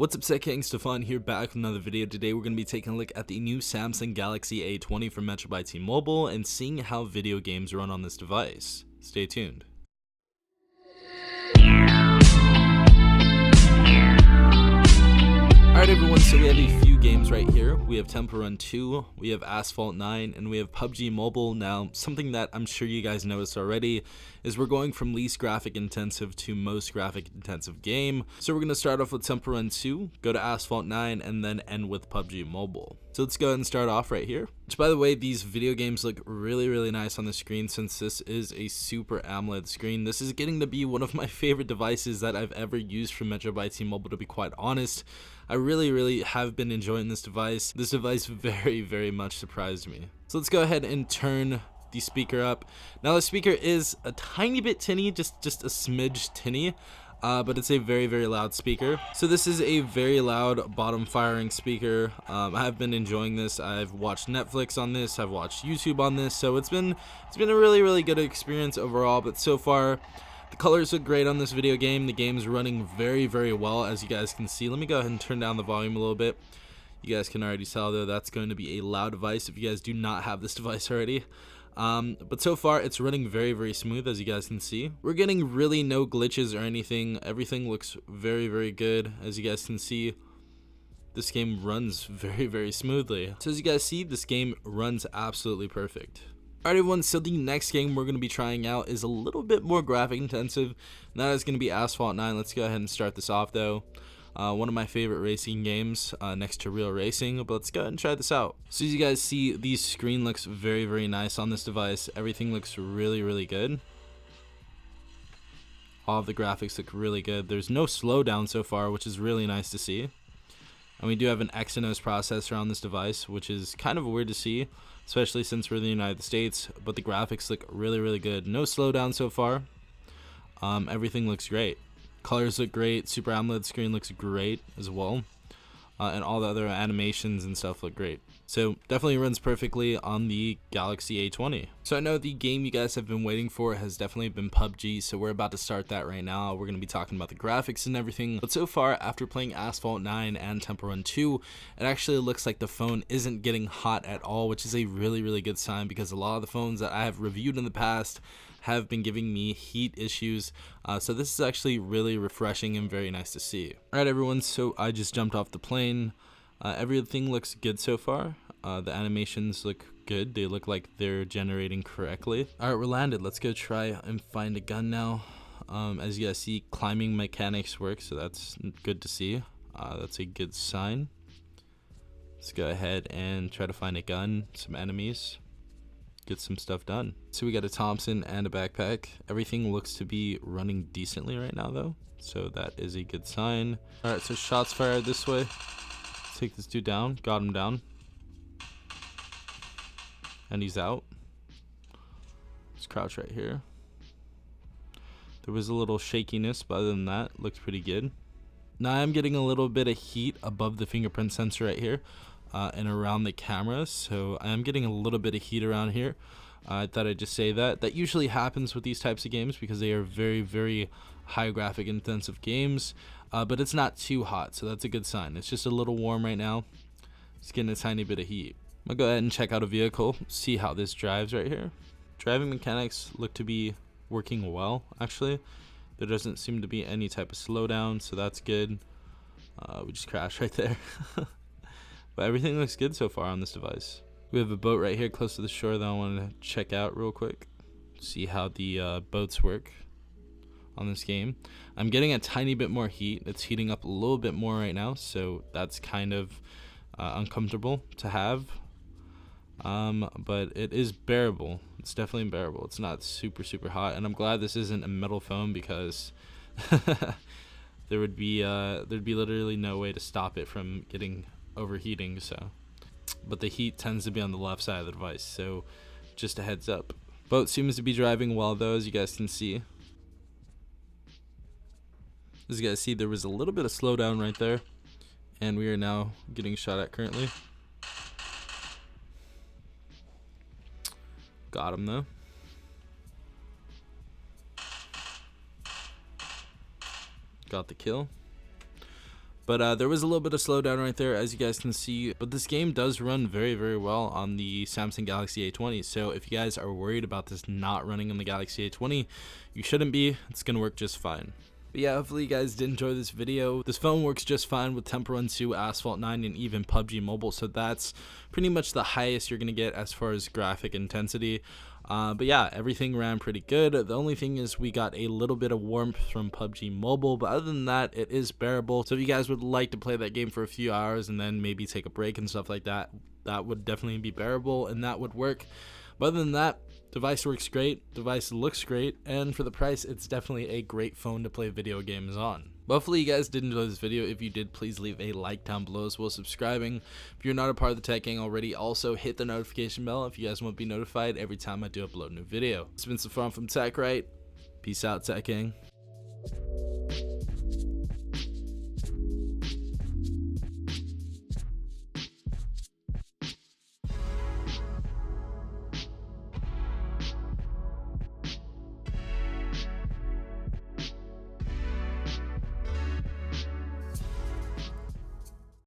What's up, Tech Stefan here, back with another video. Today we're going to be taking a look at the new Samsung Galaxy A20 from Metro by T-Mobile and seeing how video games run on this device. Stay tuned. Alright everyone, so we have a few games right here. We have Temple Run 2, we have Asphalt 9, and we have PUBG Mobile. Now, something that I'm sure you guys noticed already is we're going from least graphic intensive to most graphic intensive game. So we're going to start off with Temple Run 2, go to Asphalt 9, and then end with PUBG Mobile. So let's go ahead and start off right here. Which, by the way, these video games look really nice on the screen since this is a Super AMOLED screen. This is getting to be one of my favorite devices that I've ever used from Metro by T-Mobile, to be quite honest. I really have been enjoying this device. This device very much surprised me. So let's go ahead and turn the speaker up. Now the speaker is a tiny bit tinny, just a smidge tinny. But it's a very loud speaker. So this is a very loud bottom firing speaker. I have been enjoying this. I've watched Netflix on this, I've watched YouTube on this, so it's been a really good experience overall. But so far the colors look great on this video game. The game's running very well, as you guys can see. Let me go ahead and turn down the volume a little bit. You guys can already tell though that's going to be a loud device if you guys do not have this device already. But so far it's running very smooth, as you guys can see. We're getting really no glitches or anything. Everything looks very good. As you guys can see, this game runs very smoothly. So as you guys see, this game runs absolutely perfect. Alright everyone, so the next game we're going to be trying out is a little bit more graphic intensive, and that is going to be Asphalt 9. Let's go ahead and start this off though. One of my favorite racing games next to real racing, but let's go ahead and try this out. So as you guys see, the screen looks very nice on this device. Everything looks really good. All of the graphics look really good. There's no slowdown so far, which is really nice to see. And we do have an Exynos processor on this device, which is kind of weird to see, especially since we're in the United States, but the graphics look really good. No slowdown so far. Everything looks great. Colors look great. Super AMOLED screen looks great as well. And all the other animations and stuff look great. So definitely runs perfectly on the Galaxy A20. So I know the game you guys have been waiting for has definitely been PUBG, so we're about to start that right now. We're going to be talking about the graphics and everything. But so far, after playing Asphalt 9 and Temple Run 2, it actually looks like the phone isn't getting hot at all, which is a really good sign, because a lot of the phones that I have reviewed in the past have been giving me heat issues. So this is actually really refreshing and very nice to see. Alright everyone, so I just jumped off the plane. Everything looks good so far. The animations look good. They look like they're generating correctly. Alright, we're landed. Let's go try and find a gun now. As you guys see, climbing mechanics work, so that's good to see. That's a good sign. Let's go ahead and try to find a gun, some enemies, get some stuff done. So we got a Thompson and a backpack. Everything looks to be running decently right now though, so that is a good sign. Alright, so shots fired this way. Let's take this dude down. Got him down. And he's out. Let's crouch right here. There was a little shakiness, but other than that, looks pretty good. Now I'm getting a little bit of heat above the fingerprint sensor right here. And around the camera, so I am getting a little bit of heat around here. I thought I'd just say that usually happens with these types of games because they are very high graphic intensive games, but it's not too hot, so that's a good sign. It's just a little warm right now. It's getting a tiny bit of heat. I'll go ahead and check out a vehicle, see how this drives right here. Driving mechanics look to be working well, actually. There doesn't seem to be any type of slowdown, so that's good. We just crashed right there. But everything looks good so far on this device. We have a boat right here close to the shore that I want to check out real quick. See how the boats work on this game. I'm getting a tiny bit more heat. It's heating up a little bit more right now, so that's kind of uncomfortable to have. But it is bearable. It's definitely bearable. It's not super hot, and I'm glad this isn't a metal phone, because there'd be literally no way to stop it from getting overheating. So, but the heat tends to be on the left side of the device, so just a heads up. Boat seems to be driving well though, as you guys can see. As you guys see, there was a little bit of slowdown right there, and we are now getting shot at currently. Got him though. Got the kill. But there was a little bit of slowdown right there, as you guys can see. But this game does run very, very well on the Samsung Galaxy A20. So if you guys are worried about this not running on the Galaxy A20, you shouldn't be. It's going to work just fine. But yeah, hopefully you guys did enjoy this video. This phone works just fine with Temple Run 2, Asphalt 9, and even PUBG Mobile. So that's pretty much the highest you're going to get as far as graphic intensity. But yeah, everything ran pretty good. The only thing is we got a little bit of warmth from PUBG Mobile, but other than that, it is bearable. So if you guys would like to play that game for a few hours and then maybe take a break and stuff like that, that would definitely be bearable and that would work. But other than that, device works great, device looks great, and for the price, it's definitely a great phone to play video games on. But hopefully you guys did enjoy this video. If you did, please leave a like down below as well as subscribing. If you're not a part of the Tech Gang already, also hit the notification bell if you guys want to be notified every time I do upload a new video. It's been some fun from TechRight. Peace out, Tech Gang.